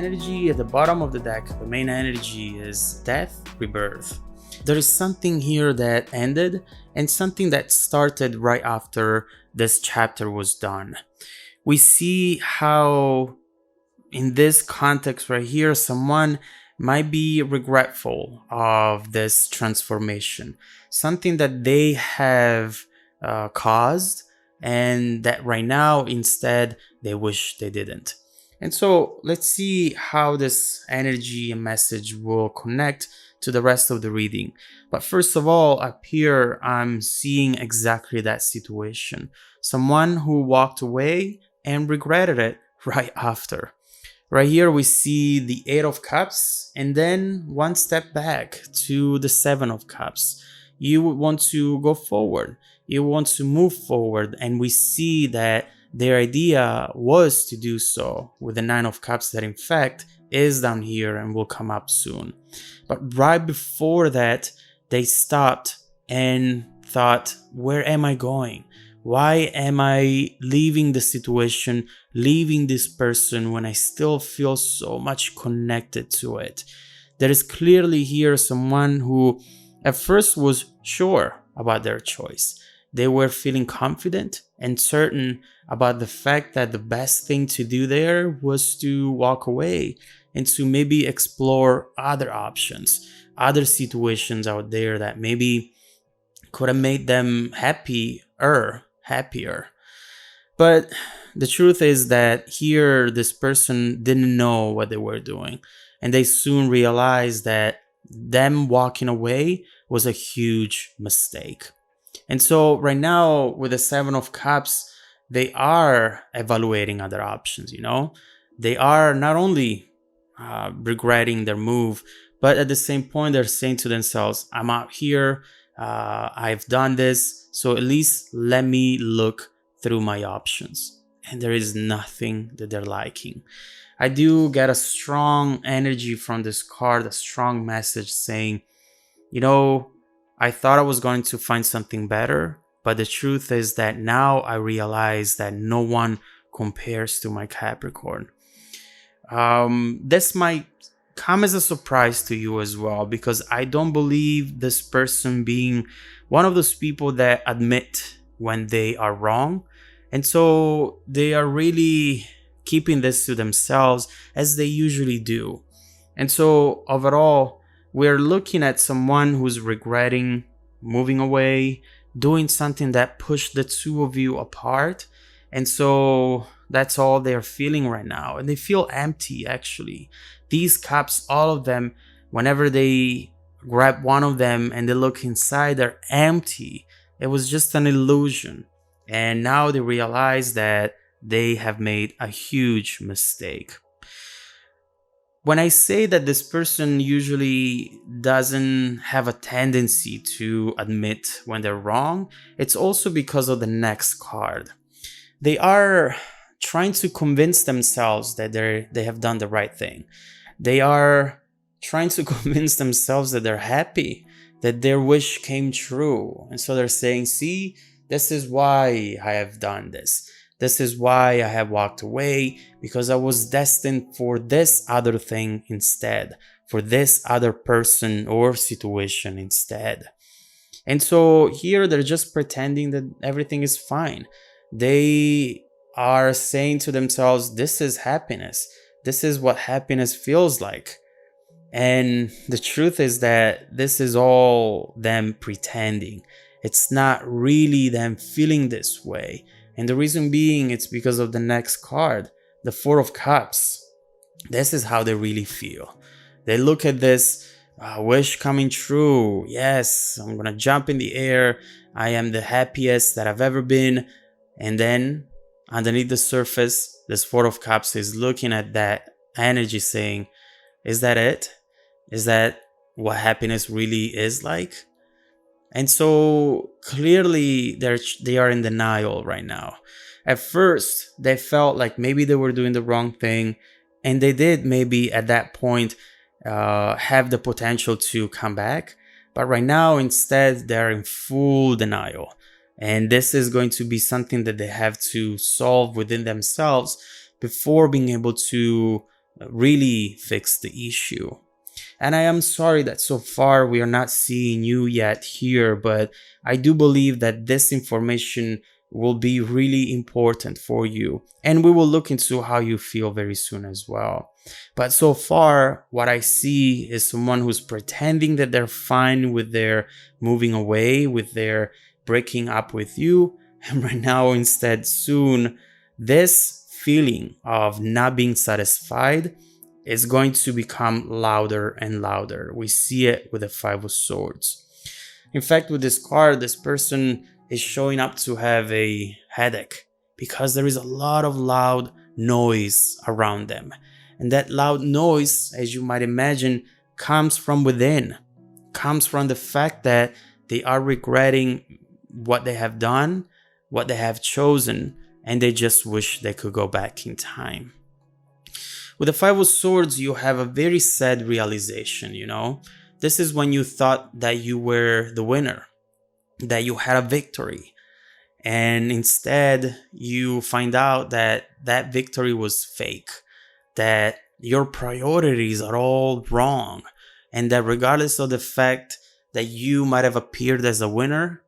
energy at the bottom of the deck, the main energy is death, rebirth. There is something here that ended and something that started right after this chapter was done. We see how in this context right here, someone might be regretful of this transformation, something that they have caused, and that right now instead they wish they didn't. And so let's see how this energy and message will connect to the rest of the reading. But first of all, up here, I'm seeing exactly that situation. Someone who walked away and regretted it right after. Right here, we see the Eight of Cups and then one step back to the Seven of Cups. You want to go forward. You want to move forward. And we see that their idea was to do so with the Nine of Cups that in fact is down here and will come up soon. But right before that, they stopped and thought, where am I going? Why am I leaving the situation, leaving this person when I still feel so much connected to it? There is clearly here someone who at first was sure about their choice. They were feeling confident and certain about the fact that the best thing to do there was to walk away and to maybe explore other options, other situations out there that maybe could have made them happier. But the truth is that here this person didn't know what they were doing, and they soon realized that them walking away was a huge mistake. And so right now with the Seven of Cups, they are evaluating other options, They are not only regretting their move, but at the same point they're saying to themselves, I'm out here, I've done this, so at least let me look through my options. And there is nothing that they're liking. I do get a strong energy from this card, a strong message saying, I thought I was going to find something better, but the truth is that now I realize that no one compares to my Capricorn. This might come as a surprise to you as well, because I don't believe this person being one of those people that admit when they are wrong. And so they are really keeping this to themselves, as they usually do. And so overall, we're looking at someone who's regretting moving away, doing something that pushed the two of you apart. And so that's all they're feeling right now. And they feel empty, actually. These cups, all of them, whenever they grab one of them and they look inside, they're empty. It was just an illusion. And now they realize that they have made a huge mistake. When I say that this person usually doesn't have a tendency to admit when they're wrong, it's also because of the next card. They are trying to convince themselves that they have done the right thing. They are trying to convince themselves that they're happy, that their wish came true. And so they're saying, see, this is why I have done this. This is why I have walked away, because I was destined for this other thing instead, for this other person or situation instead. And so here they're just pretending that everything is fine. They are saying to themselves, this is happiness. This is what happiness feels like. And the truth is that this is all them pretending. It's not really them feeling this way. And the reason being, it's because of the next card, the Four of Cups. This is how they really feel. They look at this wish coming true. Yes, I'm going to jump in the air. I am the happiest that I've ever been. And then underneath the surface, this Four of Cups is looking at that energy saying, is that it? Is that what happiness really is like? And so clearly they are in denial right now. At first, they felt like maybe they were doing the wrong thing, and they did maybe at that point have the potential to come back. But right now, instead, they're in full denial. And this is going to be something that they have to solve within themselves before being able to really fix the issue. And I am sorry that so far we are not seeing you yet here, but I do believe that this information will be really important for you. And we will look into how you feel very soon as well. But so far, what I see is someone who's pretending that they're fine with their moving away, with their breaking up with you. And right now, instead, soon, this feeling of not being satisfied is going to become louder and louder. We see it with the Five of Swords. In fact, with this card, this person is showing up to have a headache because there is a lot of loud noise around them. And that loud noise, as you might imagine, comes from within, comes from the fact that they are regretting what they have done, what they have chosen, and they just wish they could go back in time. With the Five of Swords, you have a very sad realization, you know? This is when you thought that you were the winner, that you had a victory. And instead, you find out that that victory was fake, that your priorities are all wrong, and that regardless of the fact that you might have appeared as a winner,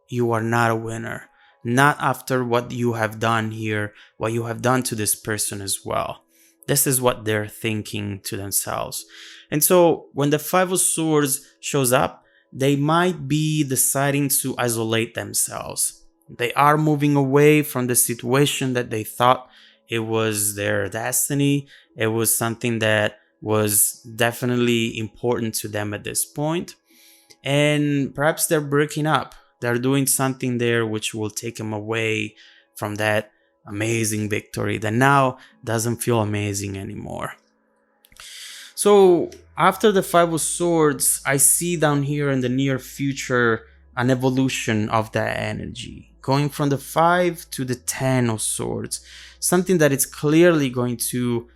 you are not a winner. Not after what you have done here, what you have done to this person as well. This is what they're thinking to themselves. And so when the Five of Swords shows up, they might be deciding to isolate themselves. They are moving away from the situation that they thought it was their destiny. It was something that was definitely important to them at this point. And perhaps they're breaking up. They're doing something there which will take them away from that amazing victory that now doesn't feel amazing anymore. So after the Five of Swords, I see down here in the near future an evolution of that energy, going from the 5 to the 10 of Swords, something that is clearly going to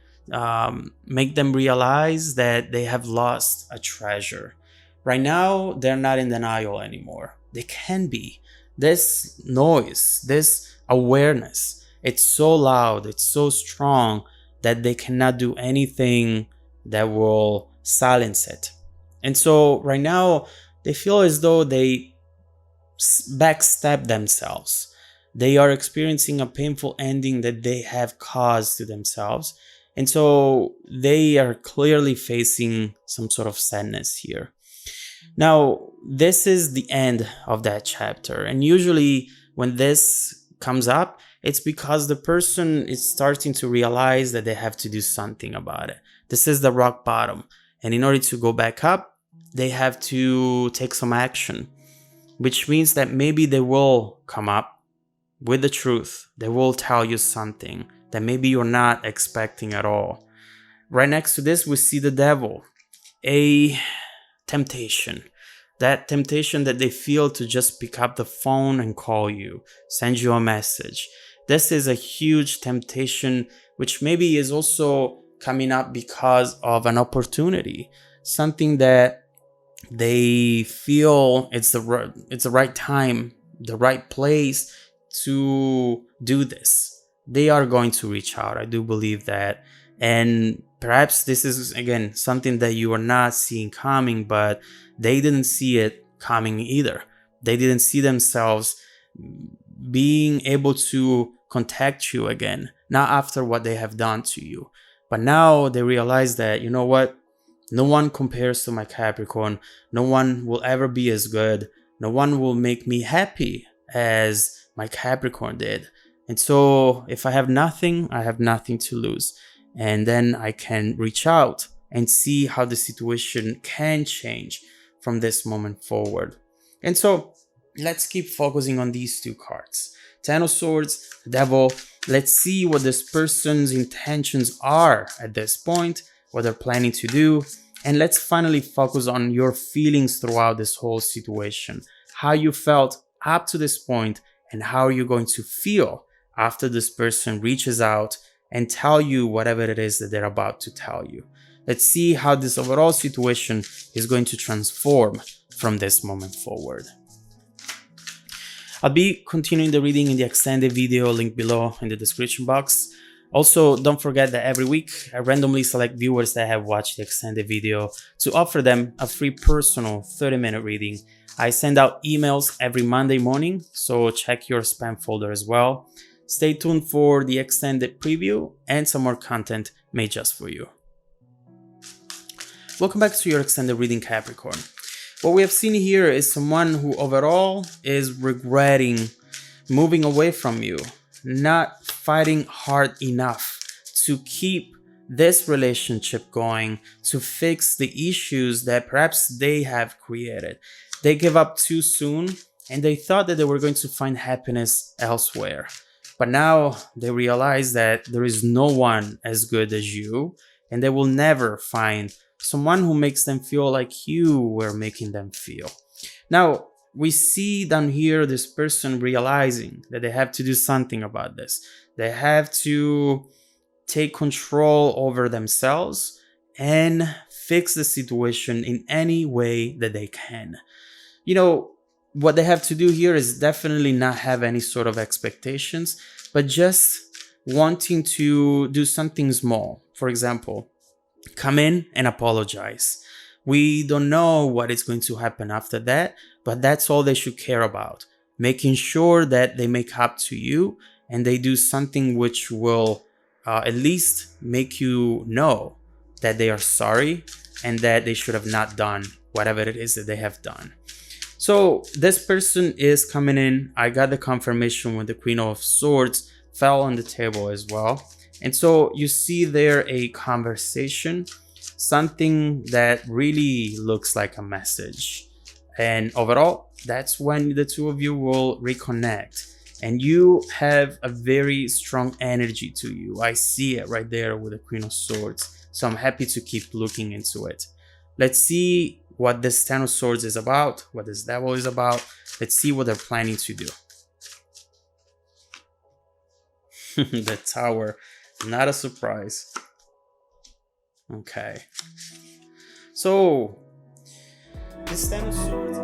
make them realize that they have lost a treasure. Right now, they're not in denial anymore. They can be. This noise, this awareness, it's so loud, it's so strong that they cannot do anything that will silence it. And so right now, they feel as though they backstab themselves. They are experiencing a painful ending that they have caused to themselves. And so they are clearly facing some sort of sadness here. Now, this is the end of that chapter. And usually when this comes up, it's because the person is starting to realize that they have to do something about it. This is the rock bottom. And in order to go back up, they have to take some action, which means that maybe they will come up with the truth. They will tell you something that maybe you're not expecting at all. Right next to this, we see the devil, a temptation. That temptation that they feel to just pick up the phone and call you, send you a message. This is a huge temptation, which maybe is also coming up because of an opportunity, something that they feel it's the right time, the right place to do this. They are going to reach out. I do believe that. And perhaps this is, again, something that you are not seeing coming, but they didn't see it coming either. They didn't see themselves being able to contact you again, not after what they have done to you. But now they realize that, you know what? No one compares to my Capricorn. No one will ever be as good. No one will make me happy as my Capricorn did. And so if I have nothing, I have nothing to lose. And then I can reach out and see how the situation can change from this moment forward. And so let's keep focusing on these two cards. Ten of Swords, Devil. Let's see what this person's intentions are at this point, what they're planning to do. And let's finally focus on your feelings throughout this whole situation. How you felt up to this point and how you're going to feel after this person reaches out and tell you whatever it is that they're about to tell you. Let's see how this overall situation is going to transform from this moment forward. I'll be continuing the reading in the extended video, link below in the description box. Also, don't forget that every week I randomly select viewers that have watched the extended video to offer them a free personal 30-minute reading. I send out emails every Monday morning, so check your spam folder as well. Stay tuned for the extended preview and some more content made just for you. Welcome back to your extended reading, Capricorn. What we have seen here is someone who overall is regretting moving away from you, not fighting hard enough to keep this relationship going, to fix the issues that perhaps they have created. They gave up too soon and they thought that they were going to find happiness elsewhere. But now they realize that there is no one as good as you, and they will never find someone who makes them feel like you were making them feel. Now, we see down here this person realizing that they have to do something about this. They have to take control over themselves and fix the situation in any way that they can. You know, what they have to do here is definitely not have any sort of expectations, but just wanting to do something small. For example, come in and apologize. We don't know what is going to happen after that, but that's all they should care about. Making sure that they make up to you and they do something which will at least make you know that they are sorry and that they should have not done whatever it is that they have done. So this person is coming in. I got the confirmation when the Queen of Swords fell on the table as well. And so you see there a conversation, something that really looks like a message. And overall, that's when the two of you will reconnect. And you have a very strong energy to you. I see it right there with the Queen of Swords. So I'm happy to keep looking into it. Let's see what this Ten of Swords is about, what this Devil is about. Let's see what they're planning to do. The Tower, not a surprise. Okay. So, this Ten of Swords